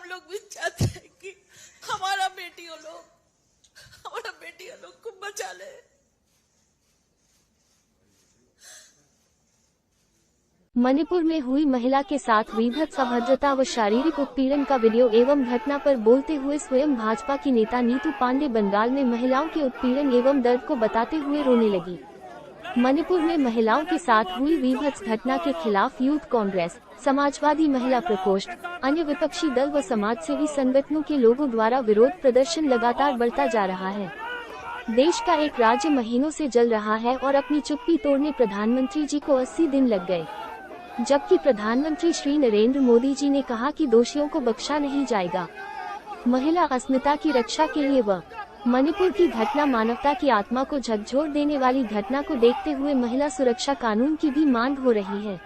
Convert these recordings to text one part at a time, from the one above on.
हम लोग भी चाहते हैं कि हमारा बेटियों लोग को बचा ले। मणिपुर में हुई महिला के साथ विभत्स अभद्रता व शारीरिक उत्पीड़न का वीडियो एवं घटना पर बोलते हुए स्वयं भाजपा की नेता नीतू पांडे बंगाल में महिलाओं के उत्पीड़न एवं दर्द को बताते हुए रोने लगी। मणिपुर में महिलाओं के साथ हुई विभत्स घटना के खिलाफ यूथ कांग्रेस, समाजवादी महिला प्रकोष्ठ, अन्य विपक्षी दल व समाजसेवी संगठनों के लोगों द्वारा विरोध प्रदर्शन लगातार बढ़ता जा रहा है। देश का एक राज्य महीनों से जल रहा है और अपनी चुप्पी तोड़ने प्रधानमंत्री जी को 80 दिन लग गए, जबकि प्रधानमंत्री श्री नरेंद्र मोदी जी ने कहा कि दोषियों को बख्शा नहीं जाएगा। महिला अस्मिता की रक्षा के लिए मणिपुर की घटना मानवता की आत्मा को झकझोर देने वाली घटना को देखते हुए महिला सुरक्षा कानून की भी मांग हो रही है।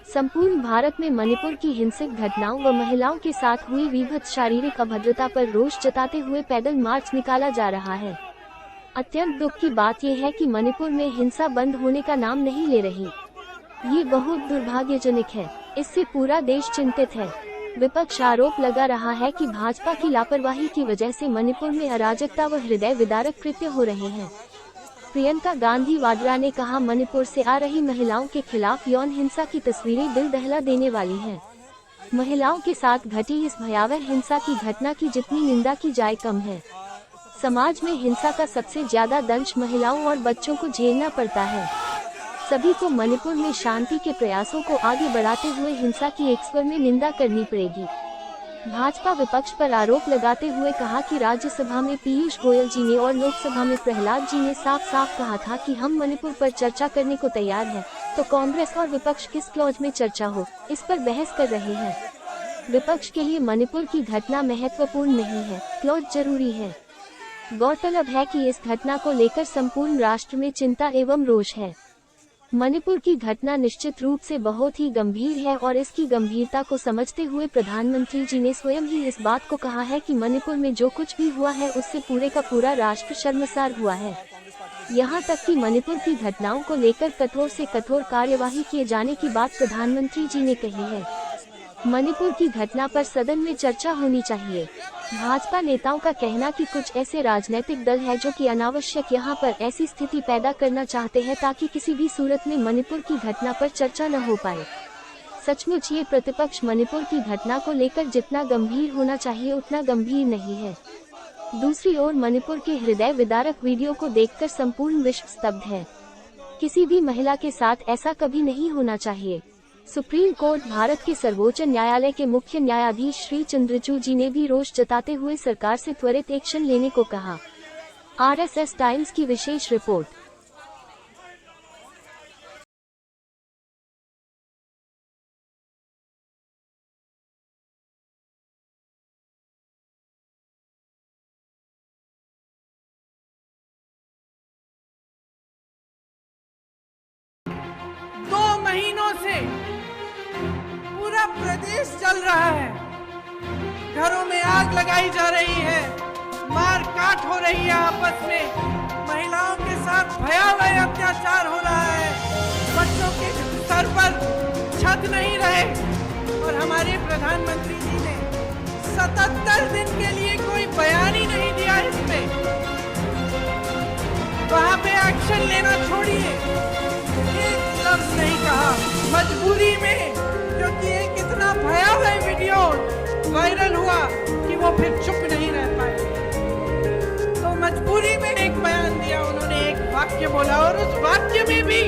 संपूर्ण भारत में मणिपुर की हिंसक घटनाओं व महिलाओं के साथ हुई विभत्स शारीरिक अभद्रता पर रोष जताते हुए पैदल मार्च निकाला जा रहा है। अत्यंत दुख की बात यह है कि मणिपुर में हिंसा बंद होने का नाम नहीं ले रही। ये बहुत दुर्भाग्यजनक है। इससे पूरा देश चिंतित है। विपक्ष आरोप लगा रहा है कि भाजपा की लापरवाही की वजह से मणिपुर में अराजकता व हृदय विदारक कृत्य हो रहे हैं। प्रियंका गांधी वाड्रा ने कहा, मणिपुर से आ रही महिलाओं के खिलाफ यौन हिंसा की तस्वीरें दिल दहला देने वाली हैं। महिलाओं के साथ घटी इस भयावह हिंसा की घटना की जितनी निंदा की जाए कम है। समाज में हिंसा का सबसे ज्यादा दंश महिलाओं और बच्चों को झेलना पड़ता है। सभी को मणिपुर में शांति के प्रयासों को आगे बढ़ाते हुए हिंसा की एक स्वर में निंदा करनी पड़ेगी। भाजपा विपक्ष पर आरोप लगाते हुए कहा कि राज्यसभा में पीयूष गोयल जी ने और लोकसभा में प्रहलाद जी ने साफ साफ कहा था कि हम मणिपुर पर चर्चा करने को तैयार हैं, तो कांग्रेस और विपक्ष किस क्लॉज में चर्चा हो, इस पर बहस कर रहे हैं। विपक्ष के लिए मणिपुर की घटना महत्वपूर्ण नहीं है, क्लॉज जरूरी है। गौरतलब है कि इस घटना को लेकर संपूर्ण राष्ट्र में चिंता एवं रोष है। मणिपुर की घटना निश्चित रूप से बहुत ही गंभीर है और इसकी गंभीरता को समझते हुए प्रधानमंत्री जी ने स्वयं ही इस बात को कहा है कि मणिपुर में जो कुछ भी हुआ है उससे पूरे का पूरा राष्ट्र शर्मसार हुआ है। यहाँ तक कि मणिपुर की घटनाओं को लेकर कठोर से कठोर कार्यवाही किए जाने की बात प्रधानमंत्री जी ने कही है। मणिपुर की घटना पर सदन में चर्चा होनी चाहिए। भाजपा नेताओं का कहना कि कुछ ऐसे राजनीतिक दल हैं जो कि अनावश्यक यहाँ पर ऐसी स्थिति पैदा करना चाहते हैं ताकि किसी भी सूरत में मणिपुर की घटना पर चर्चा न हो पाए। सचमुच ये प्रतिपक्ष मणिपुर की घटना को लेकर जितना गंभीर होना चाहिए उतना गंभीर नहीं है। दूसरी ओर मणिपुर के हृदय विदारक वीडियो को देखकर संपूर्ण विश्व स्तब्ध है। किसी भी महिला के साथ ऐसा कभी नहीं होना चाहिए। सुप्रीम कोर्ट भारत के सर्वोच्च न्यायालय के मुख्य न्यायाधीश श्री चंद्रचूड़ जी ने भी रोष जताते हुए सरकार से त्वरित एक्शन लेने को कहा। आरएसएस टाइम्स की विशेष रिपोर्ट। महीनों से पूरा प्रदेश चल रहा है। घरों में आग लगाई जा रही है, मार काट हो रही है, आपस में महिलाओं के साथ भयावह अत्याचार हो रहा है। बच्चों के सर पर छत नहीं रहे और हमारे प्रधानमंत्री जी ने 77 दिन के लिए कोई बयान ही नहीं दिया इस पे। वहां पे एक्शन लेना छोड़िए, एक लफ्ज नहीं कहा। मजबूरी में, क्योंकि एक इतना भयावह वीडियो वायरल हुआ कि वो फिर चुप नहीं रह पाए, तो मजबूरी में एक बयान दिया उन्होंने, एक वाक्य बोला और उस वाक्य में भी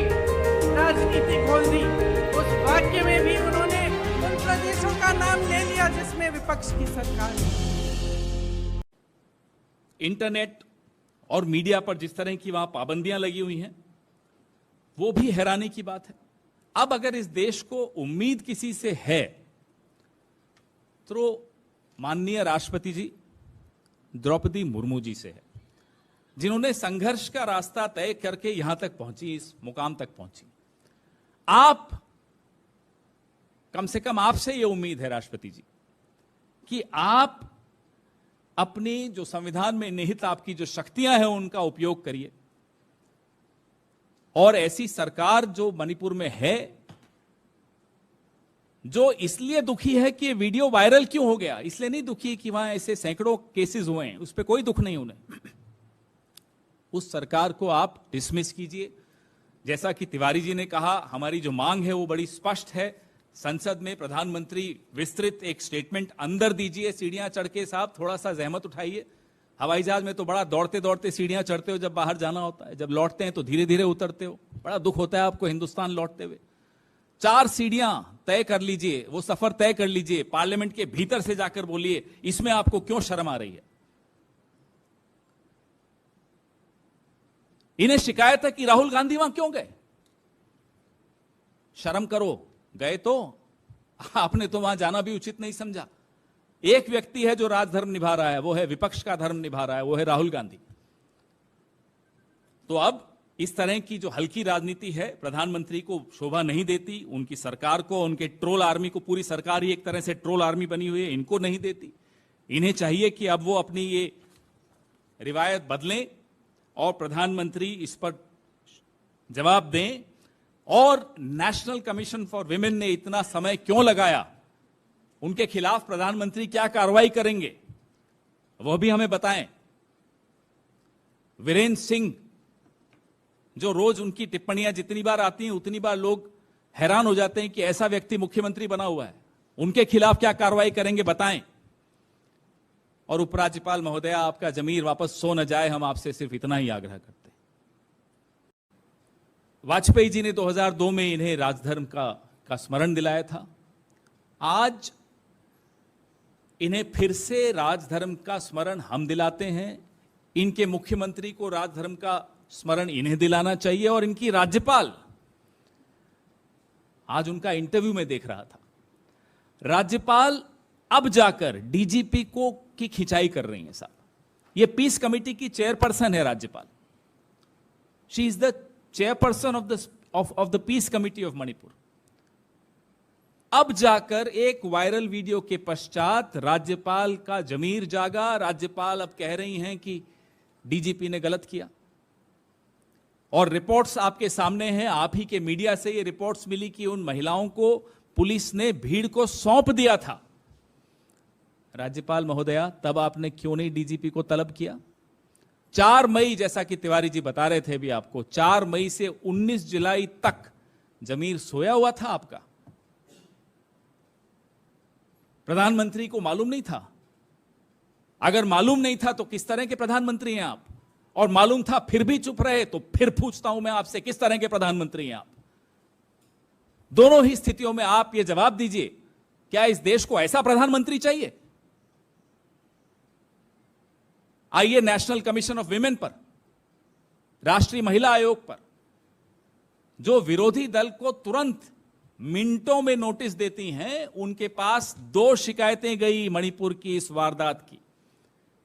राजनीति खोल दी। उस वाक्य में भी उन्होंने उन प्रदेशों का नाम ले लिया जिसमें विपक्ष की सरकार है। इंटरनेट और मीडिया पर जिस तरह की वहां पाबंदियां लगी हुई हैं, वो भी हैरानी की बात है। अब अगर इस देश को उम्मीद किसी से है तो माननीय राष्ट्रपति जी द्रौपदी मुर्मू जी से है, जिन्होंने संघर्ष का रास्ता तय करके यहां तक पहुंची, इस मुकाम तक पहुंची। आप, कम से कम आपसे यह उम्मीद है राष्ट्रपति जी कि आप अपनी जो संविधान में निहित आपकी जो शक्तियां हैं उनका उपयोग करिए और ऐसी सरकार जो मणिपुर में है जो इसलिए दुखी है कि ये वीडियो वायरल क्यों हो गया, इसलिए नहीं दुखी कि वहां ऐसे सैकड़ों केसेस हुए हैं, उस पर कोई दुख नहीं उन्हें। उस सरकार को आप डिसमिस कीजिए। जैसा कि तिवारी जी ने कहा, हमारी जो मांग है वो बड़ी स्पष्ट है। संसद में प्रधानमंत्री विस्तृत एक स्टेटमेंट अंदर दीजिए। सीढ़ियां चढ़ के साहब थोड़ा सा जहमत उठाइए। हवाई जहाज में तो बड़ा दौड़ते दौड़ते सीढ़ियां चढ़ते हो जब बाहर जाना होता है, जब लौटते हैं तो धीरे धीरे उतरते हो। बड़ा दुख होता है आपको हिंदुस्तान लौटते हुए। 4 सीढ़ियां तय कर लीजिए, वो सफर तय कर लीजिए, पार्लियामेंट के भीतर से जाकर बोलिए, इसमें आपको क्यों शर्म आ रही है? इन्हें शिकायत है कि राहुल गांधी वहां क्यों गए। शर्म करो, गए तो आपने तो वहां जाना भी उचित नहीं समझा। एक व्यक्ति है जो राजधर्म निभा रहा है, वो है विपक्ष का धर्म निभा रहा है, वो है राहुल गांधी। तो अब इस तरह की जो हल्की राजनीति है प्रधानमंत्री को शोभा नहीं देती, उनकी सरकार को, उनके ट्रोल आर्मी को, पूरी सरकार ही एक तरह से ट्रोल आर्मी बनी हुई है, इनको नहीं देती। इन्हें चाहिए कि अब वो अपनी ये रिवायत बदलें और प्रधानमंत्री इस पर जवाब दें। और नेशनल कमीशन फॉर विमेन ने इतना समय क्यों लगाया, उनके खिलाफ प्रधानमंत्री क्या कार्रवाई करेंगे वह भी हमें बताएं। वीरेंद्र सिंह, जो रोज उनकी टिप्पणियां जितनी बार आती हैं उतनी बार लोग हैरान हो जाते हैं कि ऐसा व्यक्ति मुख्यमंत्री बना हुआ है, उनके खिलाफ क्या कार्रवाई करेंगे बताएं। और उपराज्यपाल महोदया, आपका जमीर वापस सो न जाए, हम आपसे सिर्फ इतना ही आग्रह करते हैं। वाजपेयी जी ने 2002 में इन्हें राजधर्म का स्मरण दिलाया था। आज इन्हें फिर से राजधर्म का स्मरण हम दिलाते हैं। इनके मुख्यमंत्री को राजधर्म का स्मरण इन्हें दिलाना चाहिए। और इनकी राज्यपाल, आज उनका इंटरव्यू में देख रहा था, राज्यपाल अब जाकर डीजीपी को की खिंचाई कर रही हैं साहब। ये पीस कमेटी की चेयरपर्सन है राज्यपाल। She is the chairperson of the peace committee of Manipur. अब जाकर एक वायरल वीडियो के पश्चात राज्यपाल का जमीर जागा। राज्यपाल अब कह रही हैं कि डीजीपी ने गलत किया। और रिपोर्ट्स आपके सामने हैं, आप ही के मीडिया से ये रिपोर्ट्स मिली कि उन महिलाओं को पुलिस ने भीड़ को सौंप दिया था। राज्यपाल महोदया, तब आपने क्यों नहीं डीजीपी को तलब किया? 4 मई, जैसा कि तिवारी जी बता रहे थे भी आपको, 4 मई से 19 जुलाई तक जमीर सोया हुआ था आपका। प्रधानमंत्री को मालूम नहीं था? अगर मालूम नहीं था तो किस तरह के प्रधानमंत्री हैं आप? और मालूम था फिर भी चुप रहे, तो फिर पूछता हूं मैं आपसे, किस तरह के प्रधानमंत्री हैं आप? दोनों ही स्थितियों में आप यह जवाब दीजिए, क्या इस देश को ऐसा प्रधानमंत्री चाहिए? आइए नेशनल कमीशन ऑफ विमेन पर, राष्ट्रीय महिला आयोग पर, जो विरोधी दल को तुरंत मिनटों में नोटिस देती हैं, उनके पास 2 शिकायतें गई मणिपुर की इस वारदात की।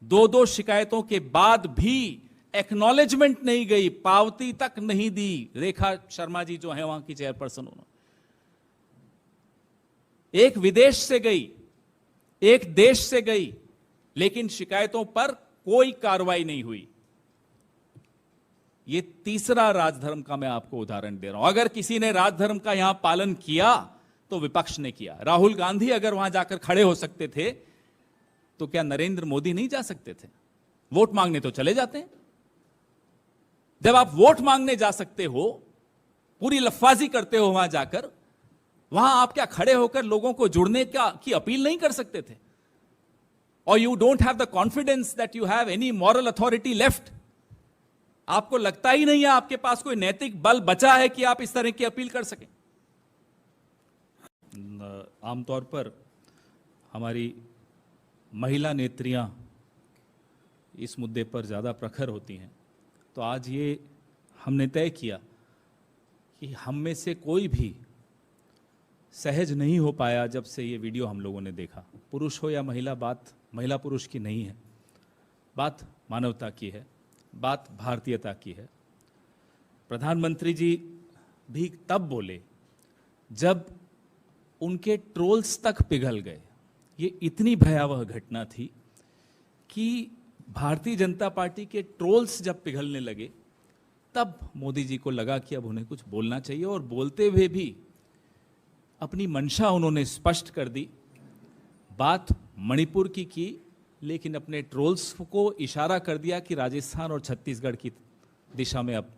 2 शिकायतों के बाद भी एक्नॉलेजमेंट नहीं गई, पावती तक नहीं दी। रेखा शर्मा जी जो है वहां की चेयरपर्सन, उन्होंने एक विदेश से गई, एक देश से गई, लेकिन शिकायतों पर कोई कार्रवाई नहीं हुई। ये तीसरा राजधर्म का मैं आपको उदाहरण दे रहा हूं। अगर किसी ने राजधर्म का यहां पालन किया तो विपक्ष ने किया। राहुल गांधी अगर वहां जाकर खड़े हो सकते थे तो क्या नरेंद्र मोदी नहीं जा सकते थे? वोट मांगने तो चले जाते हैं। जब आप वोट मांगने जा सकते हो, पूरी लफ्फाजी करते हो वहां जाकर, वहां आप क्या खड़े होकर लोगों को जुड़ने की अपील नहीं कर सकते थे? और you don't have the confidence that you have any moral authority left. आपको लगता ही नहीं है आपके पास कोई नैतिक बल बचा है कि आप इस तरह की अपील कर सकें। आमतौर पर हमारी महिला नेत्रियां इस मुद्दे पर ज्यादा प्रखर होती हैं, तो आज ये हमने तय किया कि हम में से कोई भी सहज नहीं हो पाया जब से ये वीडियो हम लोगों ने देखा। पुरुष हो या महिला, बात महिला पुरुष की नहीं है, बात मानवता की है, बात भारतीयता की है। प्रधानमंत्री जी भी तब बोले जब उनके ट्रोल्स तक पिघल गए। ये इतनी भयावह घटना थी कि भारतीय जनता पार्टी के ट्रोल्स जब पिघलने लगे, तब मोदी जी को लगा कि अब उन्हें कुछ बोलना चाहिए। और बोलते हुए भी अपनी मंशा उन्होंने स्पष्ट कर दी। बात मणिपुर की लेकिन अपने ट्रोल्स को इशारा कर दिया कि राजस्थान और छत्तीसगढ़ की दिशा में अब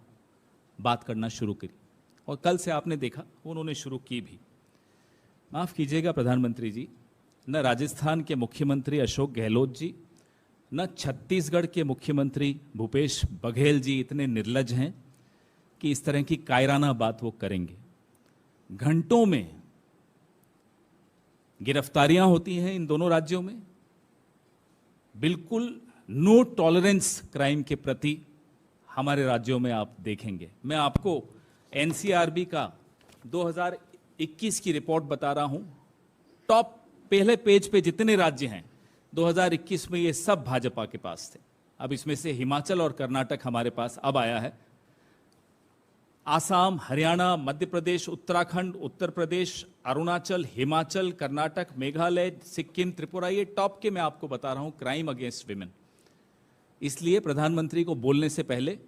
बात करना शुरू करी, और कल से आपने देखा उन्होंने शुरू की भी। माफ कीजिएगा प्रधानमंत्री जी, न राजस्थान के मुख्यमंत्री अशोक गहलोत जी, न छत्तीसगढ़ के मुख्यमंत्री भूपेश बघेल जी इतने निर्लज हैं कि इस तरह की कायराना बात वो करेंगे। घंटों में गिरफ्तारियां होती हैं इन दोनों राज्यों में। बिल्कुल नो टॉलरेंस क्राइम के प्रति हमारे राज्यों में आप देखेंगे। मैं आपको एनसीआरबी का 2021 की रिपोर्ट बता रहा हूं। टॉप पहले पेज पे जितने राज्य हैं 2021 में ये सब भाजपा के पास थे। अब इसमें से हिमाचल और कर्नाटक हमारे पास अब आया है। आसाम, हरियाणा, मध्य प्रदेश, उत्तराखंड, उत्तर प्रदेश, अरुणाचल, हिमाचल, कर्नाटक, मेघालय, सिक्किम, त्रिपुरा, ये टॉप के मैं आपको बता रहा हूं क्राइम अगेंस्ट विमेन। इसलिए प्रधानमंत्री को बोलने से पहले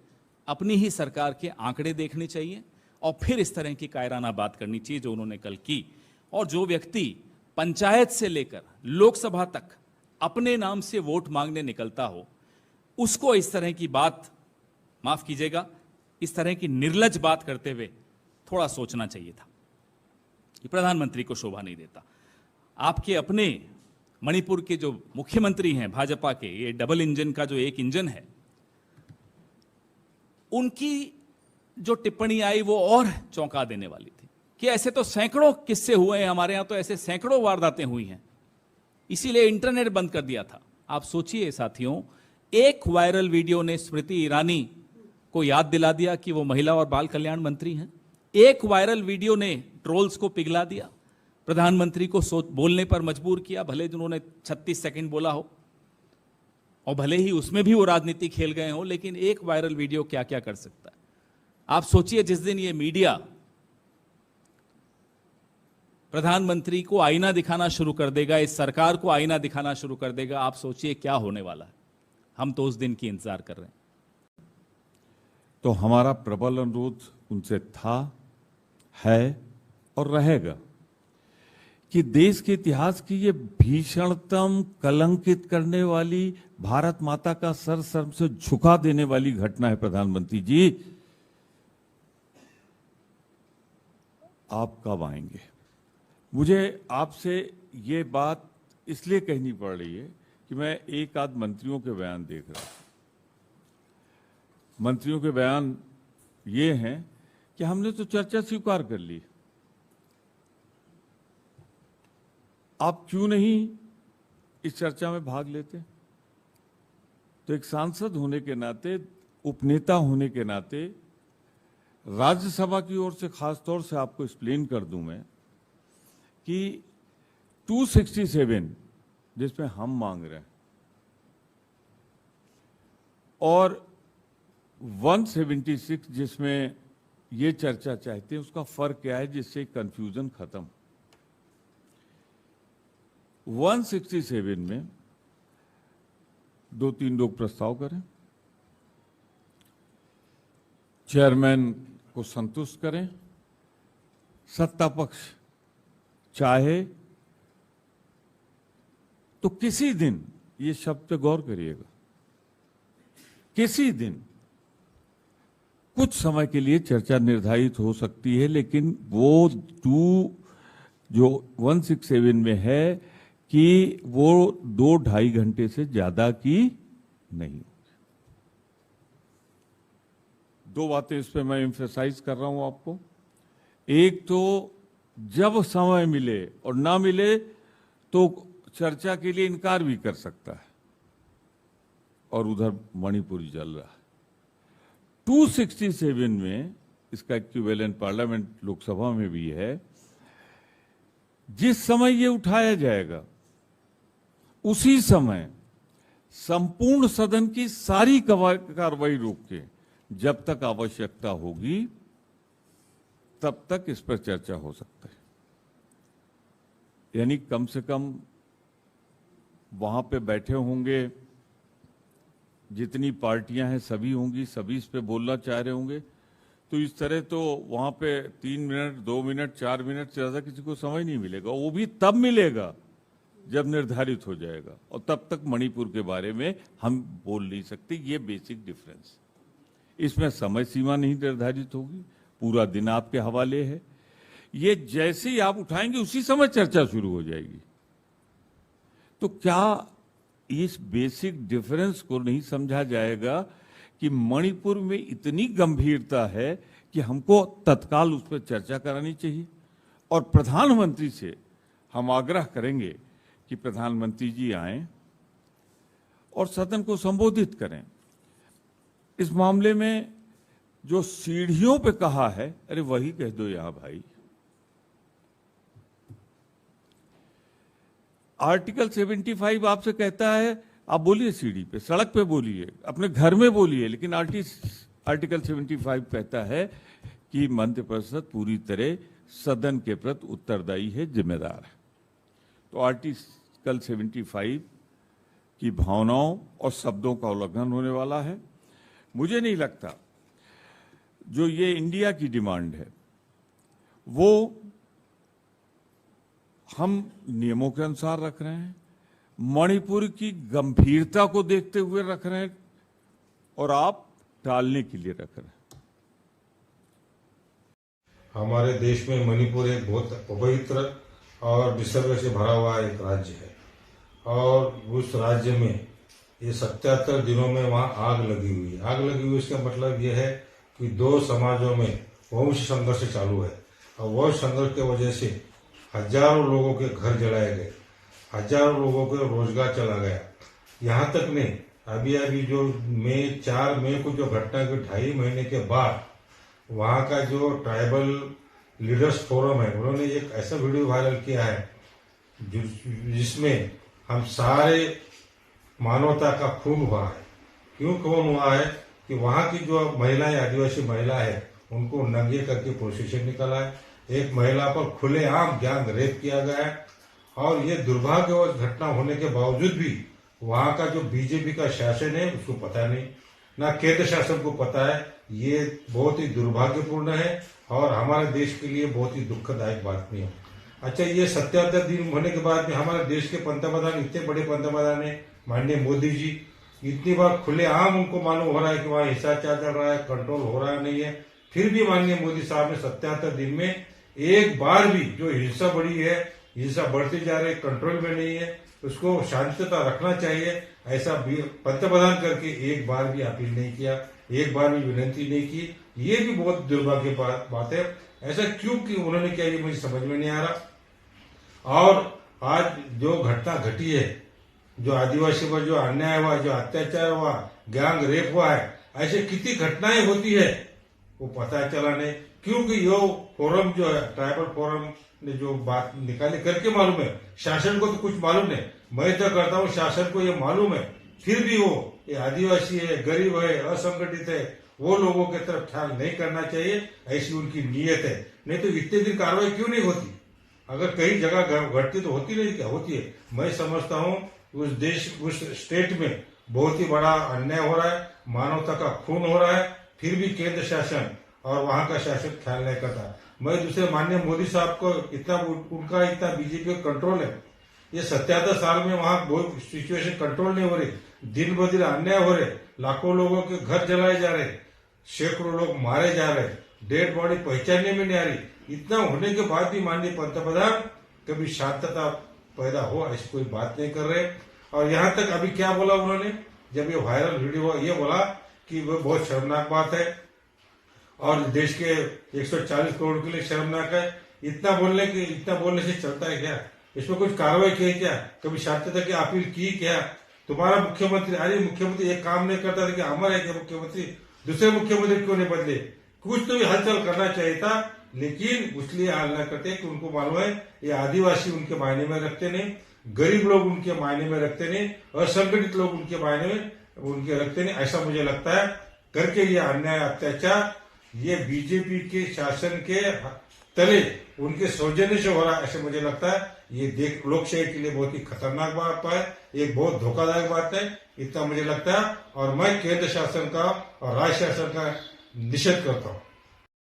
अपनी ही सरकार के आंकड़े देखने चाहिए और फिर इस तरह की कायराना बात करनी चाहिए जो उन्होंने कल की। और जो व्यक्ति पंचायत से लेकर लोकसभा तक अपने नाम से वोट मांगने निकलता हो, उसको इस तरह की बात, माफ कीजिएगा, इस तरह की निर्लज बात करते हुए थोड़ा सोचना चाहिए था। ये प्रधानमंत्री को शोभा नहीं देता। आपके अपने मणिपुर के जो मुख्यमंत्री हैं भाजपा के, ये डबल इंजन का जो एक इंजन है, उनकी जो टिप्पणी आई वो और चौंका देने वाली थी कि ऐसे तो सैकड़ों किस्से हुए हैं हमारे यहां, तो ऐसे सैकड़ों वारदातें हुई हैं, इसीलिए इंटरनेट बंद कर दिया था। आप सोचिए साथियों, एक वायरल वीडियो ने स्मृति ईरानी को याद दिला दिया कि वो महिला और बाल कल्याण मंत्री हैं। एक वायरल वीडियो ने ट्रोल्स को पिघला दिया, प्रधानमंत्री को बोलने पर मजबूर किया, भले जिन्होंने 36 सेकंड बोला हो और भले ही उसमें भी वो राजनीति खेल गए हो, लेकिन एक वायरल वीडियो क्या क्या कर सकता है। आप सोचिए जिस दिन ये मीडिया प्रधानमंत्री को आईना दिखाना शुरू कर देगा, इस सरकार को आईना दिखाना शुरू कर देगा, आप सोचिए क्या होने वाला है। हम तो उस दिन की इंतजार कर रहे हैं। तो हमारा प्रबल अनुरोध उनसे था, है और रहेगा कि देश के इतिहास की ये भीषणतम कलंकित करने वाली, भारत माता का सर शर्म से झुका देने वाली घटना है। प्रधानमंत्री जी, आप कब आएंगे? मुझे आपसे ये बात इसलिए कहनी पड़ रही है कि मैं एक आध मंत्रियों के बयान देख रहा हूं। मंत्रियों के बयान ये हैं कि हमने तो चर्चा स्वीकार कर ली, आप क्यों नहीं इस चर्चा में भाग लेते? तो एक सांसद होने के नाते, उपनेता होने के नाते, राज्यसभा की ओर से खास तौर से आपको एक्सप्लेन कर दूं मैं कि 267 जिसमें हम मांग रहे हैं और 176 जिसमें ये चर्चा चाहते हैं, उसका फर्क क्या है जिससे कंफ्यूजन खत्म। 167 में 2-3 लोग प्रस्ताव करें, चेयरमैन को संतुष्ट करें, सत्ता पक्ष चाहे तो किसी दिन, ये शब्द पे गौर करिएगा, किसी दिन कुछ समय के लिए चर्चा निर्धारित हो सकती है, लेकिन वो जो 167 में है कि वो 2-2.5 घंटे से ज्यादा की नहीं। दो बातें इस पे मैं एम्फेसाइज कर रहा हूं आपको। एक तो जब समय मिले और ना मिले तो चर्चा के लिए इनकार भी कर सकता है, और उधर मणिपुर जल रहा है। 267 में इसका इक्विवेलेंट पार्लियामेंट लोकसभा में भी है। जिस समय ये उठाया जाएगा उसी समय संपूर्ण सदन की सारी कार्रवाई रोक के जब तक आवश्यकता होगी तब तक इस पर चर्चा हो सकता है। यानी कम से कम वहां पे बैठे होंगे, जितनी पार्टियां हैं सभी होंगी, सभी इस पे बोलना चाह रहे होंगे, तो इस तरह तो वहां पे 3 मिनट, 2 मिनट, 4 मिनट से ज्यादा किसी को समय नहीं मिलेगा। वो भी तब मिलेगा जब निर्धारित हो जाएगा, और तब तक मणिपुर के बारे में हम बोल नहीं सकते। ये बेसिक डिफरेंस। इसमें समय सीमा नहीं निर्धारित होगी, पूरा दिन आपके हवाले है। ये जैसे ही आप उठाएंगे उसी समय चर्चा शुरू हो जाएगी। तो क्या इस बेसिक डिफरेंस को नहीं समझा जाएगा कि मणिपुर में इतनी गंभीरता है कि हमको तत्काल उस पर चर्चा करानी चाहिए। और प्रधानमंत्री से हम आग्रह करेंगे कि प्रधानमंत्री जी आएं और सदन को संबोधित करें। इस मामले में जो सीढ़ियों पे कहा है, अरे वही कह दो यहां भाई। आर्टिकल 75 आपसे कहता है आप बोलिए, सीढ़ी पे, सड़क पे बोलिए, अपने घर में बोलिए, लेकिन आर्टिकल 75 कहता है कि मंत्रिपरिषद पूरी तरह सदन के प्रति उत्तरदायी है, जिम्मेदार है। तो आर्टिकल 75 की भावनाओं और शब्दों का उल्लंघन होने वाला है। मुझे नहीं लगता जो ये इंडिया की डिमांड है वो हम नियमों के अनुसार रख रहे हैं, मणिपुर की गंभीरता को देखते हुए रख रहे हैं, और आप टालने के लिए रख रहे हैं। हमारे देश में मणिपुर एक बहुत पवित्र और निसर्ग से भरा हुआ एक राज्य है, और उस राज्य में ये 77 दिनों में वहां आग लगी हुई है। आग लगी हुई इसका मतलब ये है कि दो समाजों में वंश संघर्ष चालू है, और वंश संघर्ष की वजह से हजारों लोगों के घर जलाए गए, हजारों लोगों को रोजगार चला गया। यहाँ तक नहीं, अभी जो 4 मई को जो घटना के 2.5 महीने के बाद वहां का जो ट्राइबल लीडर्स फोरम है, उन्होंने एक ऐसा वीडियो वायरल किया है जिसमें हम सारे मानवता का खून हुआ है। क्यों खून हुआ है कि वहां की जो महिलाएं, आदिवासी महिला है, उनको नंगे करके प्रोसेशन निकाला है। एक महिला पर खुलेआम गैंग रेप किया गया है, और ये दुर्भाग्यवश घटना होने के बावजूद भी वहां का जो बीजेपी का शासन है उसको पता नहीं, ना केंद्र शासन को पता है। ये बहुत ही दुर्भाग्यपूर्ण है और हमारे देश के लिए बहुत ही दुखदायक बात नहीं है। अच्छा, ये 77 दिन होने के बाद में हमारे देश के पंतप्रधान, इतने बड़े पंतप्रधान है माननीय मोदी जी, इतनी बार खुलेआम उनको मालूम हो रहा है कि वहां हिंसाचार चल रहा है, कंट्रोल हो रहा नहीं है, फिर भी माननीय मोदी साहब ने 77 दिन में एक बार भी जो हिंसा बढ़ी है, हिंसा बढ़ती जा रही है, कंट्रोल में नहीं है, उसको शांतता रखना चाहिए, ऐसा पंतप्रधान करके एक बार भी अपील नहीं किया, एक बार भी विनती नहीं की। ये भी बहुत दुर्भाग्य बात है। ऐसा क्यों कि उन्होंने किया, ये मुझे समझ में नहीं आ रहा। और आज जो घटना घटी है, जो आदिवासी पर जो अन्याय हुआ, जो अत्याचार हुआ, गैंग रेप हुआ है, ऐसे कितनी घटनाएं होती है वो पता चला नहीं। क्योंकि यो फोरम जो है, ट्राइबल फोरम ने जो बात निकाली करके मालूम है, शासन को तो कुछ मालूम नहीं। मैं तो करता हूँ शासन को ये मालूम है, फिर भी वो ये आदिवासी है, गरीब है, असंगठित है, वो लोगों की तरफ ख्याल नहीं करना चाहिए, ऐसी उनकी नीयत है। नहीं तो इतने दिन कार्रवाई क्यों नहीं होती? अगर कई जगह घटती तो होती नहीं, क्या होती है? मैं समझता हूँ उस देश, उस स्टेट में बहुत ही बड़ा अन्याय हो रहा है, मानवता का खून हो रहा है, फिर भी केंद्र शासन और वहां का शासन ख्याल नहीं करता। मैं दूसरे माननीय मोदी साहब को उनका इतना बीजेपी का कंट्रोल है, ये 77 साल में वहां बहुत सिचुएशन कंट्रोल नहीं हो रही, दिन ब दिन अन्याय हो रहे, लाखों लोगों के घर जलाए जा रहे, सैकड़ों लोग मारे जा रहे, डेड बॉडी पहचानने में नहीं आ रही। इतना होने के बाद भी माननीय पंतप्रधान कभी शांतता पैदा हो ऐसी कोई बात नहीं कर रहे। और यहाँ तक अभी क्या बोला उन्होंने, जब ये वायरल वीडियो हुआ, ये बोला कि वो बहुत शर्मनाक बात है और देश के 140 करोड़ के लिए शर्मनाक है। इतना बोलने से चलता है क्या? इसमें कुछ कार्रवाई की है क्या? कभी शांतता की अपील की क्या? तुम्हारा मुख्यमंत्री, अरे मुख्यमंत्री एक काम नहीं करता था कि अमर है क्या मुख्यमंत्री? दूसरे मुख्यमंत्री क्यों नहीं बदले? कुछ तो भी हलचल करना चाहिए था, लेकिन उसलिए हाल न करते कि उनको मालूम है ये आदिवासी उनके मायने में रखते नहीं, गरीब लोग उनके मायने में रखते नहीं, असंगठित लोग उनके मायने में उनके रखते नहीं। ऐसा मुझे लगता है करके ये अन्याय, अत्याचार ये बीजेपी के शासन के तले उनके सौजन्य से हो रहा है, ऐसे मुझे लगता है। ये लोकशाही के लिए बहुत ही खतरनाक बात है, एक बहुत धोखादायक बात है, इतना मुझे लगता है। और मैं केंद्र शासन का और राज्य शासन का निषेध करता हूँ।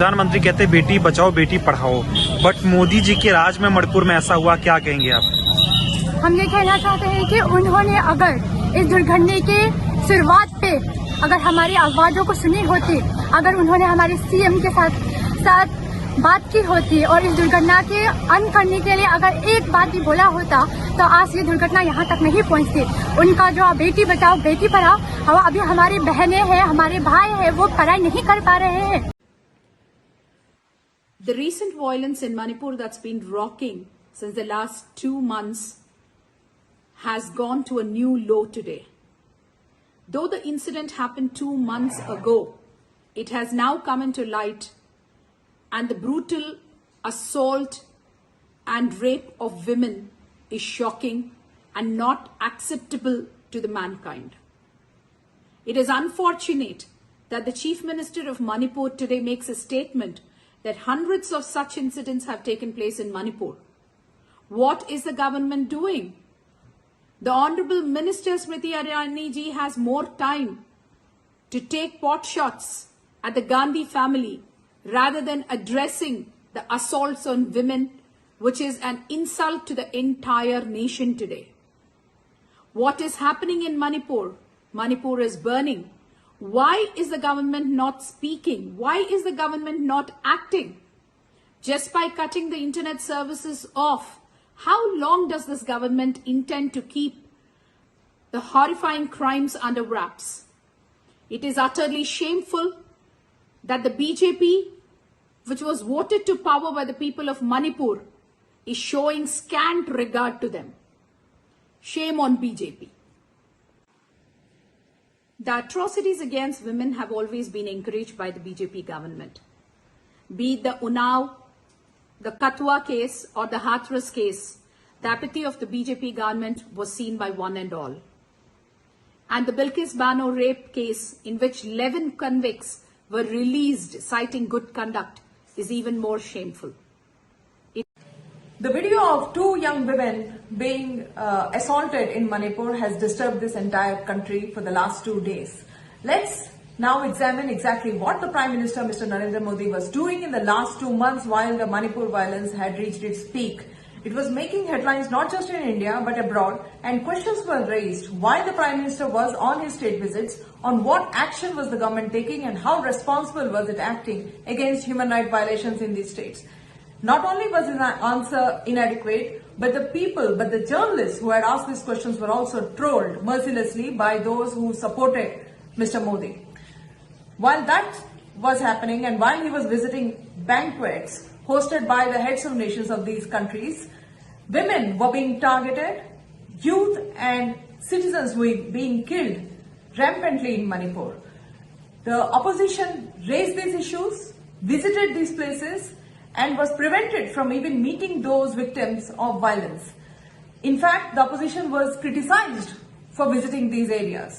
प्रधानमंत्री कहते हैं बेटी बचाओ बेटी पढ़ाओ, बट मोदी जी के राज में मणिपुर में ऐसा हुआ, क्या कहेंगे आप? हम ये कहना चाहते हैं कि उन्होंने अगर इस दुर्घटना के शुरुआत पे अगर हमारी आवाज़ों को सुनी होती, अगर उन्होंने हमारे सीएम के साथ बात की होती और इस दुर्घटना के अंत करने के लिए अगर एक बात भी बोला होता तो आज ये दुर्घटना यहाँ तक नहीं पहुँचती। उनका जो बेटी बचाओ बेटी पढ़ाओ, अभी हमारी बहनें हैं, हमारे भाई हैं, वो पढ़ाई नहीं कर पा रहे हैं। The recent violence in Manipur that's been rocking since the last 2 months has gone to a new low today. Though the incident happened 2 months ago, it has now come into light, and the brutal assault and rape of women is shocking and not acceptable to the mankind. It is unfortunate that the Chief Minister of Manipur today makes a statement that hundreds of such incidents have taken place in Manipur. What is the government doing? The Honorable Minister Smriti Irani ji has more time to take pot shots at the Gandhi family rather than addressing the assaults on women, which is an insult to the entire nation today. What is happening in Manipur? Manipur is burning. Why is the government not speaking? Why is the government not acting? Just by cutting the internet services off, how long does this government intend to keep the horrifying crimes under wraps? It is utterly shameful that the BJP, which was voted to power by the people of Manipur, is showing scant regard to them. Shame on BJP. The atrocities against women have always been encouraged by the BJP government. Be it the Unnao, the Katwa case or the Hathras case, the apathy of the BJP government was seen by one and all. And the Bilkis Bano rape case, in which 11 convicts were released citing good conduct, is even more shameful. The video of 2 young women being assaulted in Manipur has disturbed this entire country for the last 2 days. Let's now examine exactly what the Prime Minister, Mr. Narendra Modi, was doing in the last 2 months while the Manipur violence had reached its peak. It was making headlines not just in India but abroad, and questions were raised why the Prime Minister was on his state visits, on what action was the government taking, and how responsible was it acting against human rights violations in these states. Not only was his answer inadequate, but the journalists who had asked these questions were also trolled mercilessly by those who supported Mr. Modi. While that was happening and while he was visiting banquets hosted by the heads of nations of these countries, women were being targeted, youth and citizens were being killed rampantly in Manipur. The opposition raised these issues, visited these places, and was prevented from even meeting those victims of violence. In fact, the opposition was criticized for visiting these areas.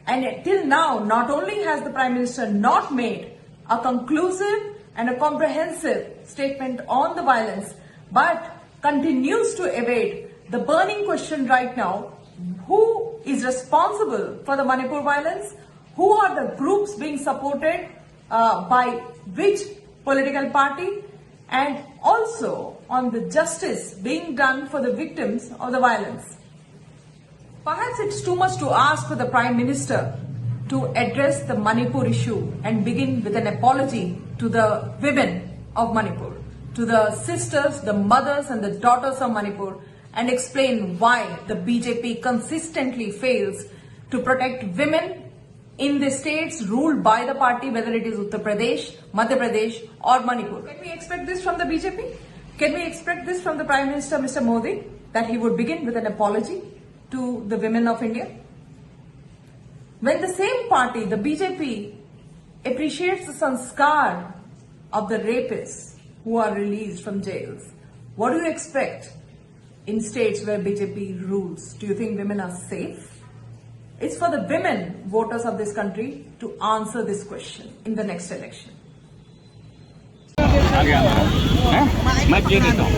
And till now, not only has the Prime Minister not made a conclusive and a comprehensive statement on the violence, but continues to evade the burning question right now: who is responsible for the Manipur violence? Who are the groups being supported by which political party? And also on the justice being done for the victims of the violence. Perhaps it's too much to ask for the Prime Minister to address the Manipur issue and begin with an apology to the women of Manipur, to the sisters, the mothers and the daughters of Manipur, and explain why the BJP consistently fails to protect women in the states ruled by the party, whether it is Uttar Pradesh, Madhya Pradesh or Manipur. Can we expect this from the BJP? Can we expect this from the Prime Minister, Mr. Modi, that he would begin with an apology to the women of India? When the same party, the BJP, appreciates the sanskar of the rapists who are released from jails, what do you expect in states where BJP rules? Do you think women are safe? It's for the women voters of this country to answer this question in the next election. मैं दे देता हूँ।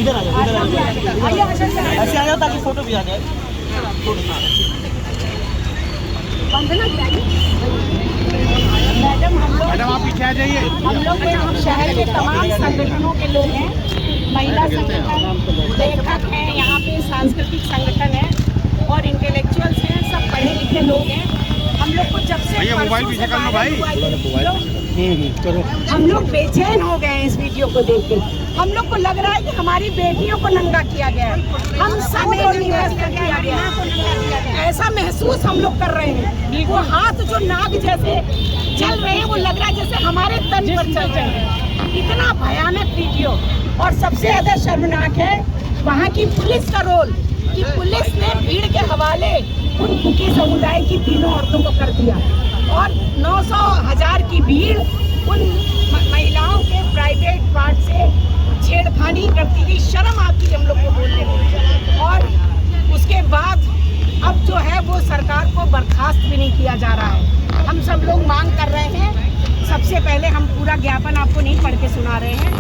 इधर आ जाओ, ऐसे आ जाओ ताकि photo भी आ जाए। मैडम आप पीछे हम लोग यहाँ शहर के तमाम संगठनों के लोग हैं, महिला संगठन, लेखक हैं, यहाँ पे सांस्कृतिक संगठन है और इंटेलेक्चुअल्स हैं, सब पढ़े लिखे लोग हैं। हम लोग को जब से मोबाइल पीछे करना भाई, हम लोग बेचैन हो गए हैं इस वीडियो को देख के। हम लोग को लग रहा है कि हमारी बेटियों को नंगा किया गया है, हम सब को नंगा किया गया है, ऐसा महसूस हम लोग कर रहे हैं। वो हाथ जो नाग जैसे चल रहे हैं, वो लग रहा है जैसे हमारे तन पर चल रहे हैं। इतना भयानक वीडियो। और सबसे ज्यादा शर्मनाक है वहाँ की पुलिस का रोल, कि पुलिस ने भीड़ के हवाले उन कुकी समुदाय की तीनों औरतों को कर दिया और 900,000 की भीड़ उन महिलाओं के प्राइवेट पार्ट से छेड़खानी करती थी। शर्म आती है हम लोग को बोलने में। और उसके बाद अब जो है वो सरकार को बर्खास्त भी नहीं किया जा रहा है। हम सब लोग मांग कर रहे हैं। सबसे पहले हम पूरा ज्ञापन आपको नहीं पढ़ के सुना रहे हैं,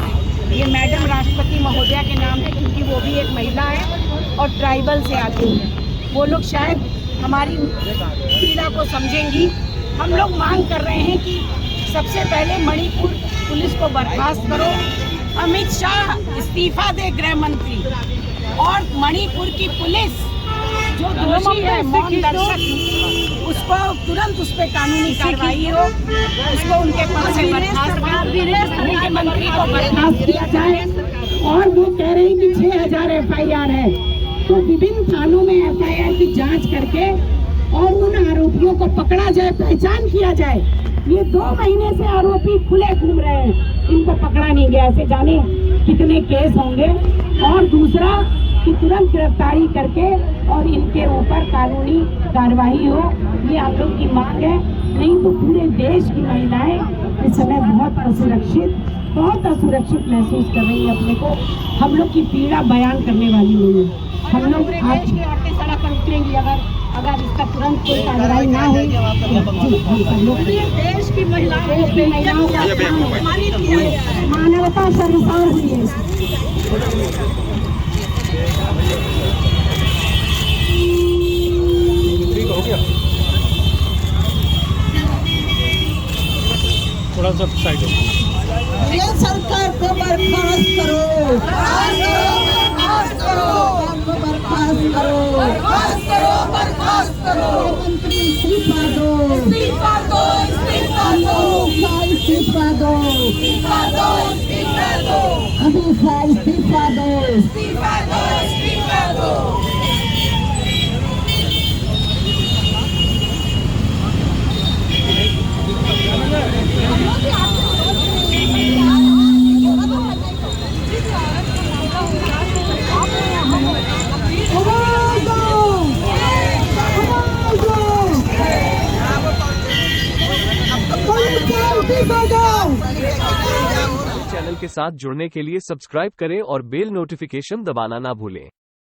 ये मैडम राष्ट्रपति महोदया के नाम है, क्योंकि वो भी एक महिला है और ट्राइबल से आती है। वो लोग शायद हमारी पीड़ा को समझेंगी। हम लोग मांग कर रहे हैं कि सबसे पहले मणिपुर पुलिस को बर्खास्त करो, अमित शाह इस्तीफा दे गृह मंत्री, और मणिपुर की पुलिस जो दोषी है मौन दर्शक, उसको तुरंत उस पर कानूनी कार्रवाई हो, उसको उनके पद से बर्खास्त उनके मंत्री को बर्खास्त किया जाए। और वो कह रहे हैं कि 6,000 FIR है, तो विभिन्न थानों में FIR की जांच करके और उन आरोपियों को पकड़ा जाए, पहचान किया जाए। ये 2 महीने से आरोपी खुले घूम रहे हैं, इनको पकड़ा नहीं गया, ऐसे जाने कितने केस होंगे। और दूसरा कि तुरंत गिरफ्तारी करके और इनके ऊपर कानूनी कार्रवाई हो, ये हम लोग की मांग है। नहीं तो पूरे देश की महिलाएं इस समय बहुत असुरक्षित महसूस कर रही है अपने को। हम लोग की पीड़ा बयान करने वाली नहीं है। हम लोग आज की औरतें सड़क पर उतरेंगी अगर इसका तुरंत कोई कार्रवाई ना हुई। देश की महिलाओं मानवता सर्वसार हुई है। थोड़ा सा साइड ये सरकार को बर्खास्त करो, बर्खास्त करो, मंत्री इस्तीफा दो, इस्तीफा दो, इस्तीफा दो, अभी सा इस्तीफा दो। चैनल के साथ जुड़ने के लिए सब्सक्राइब करें और बेल नोटिफिकेशन दबाना ना भूलें।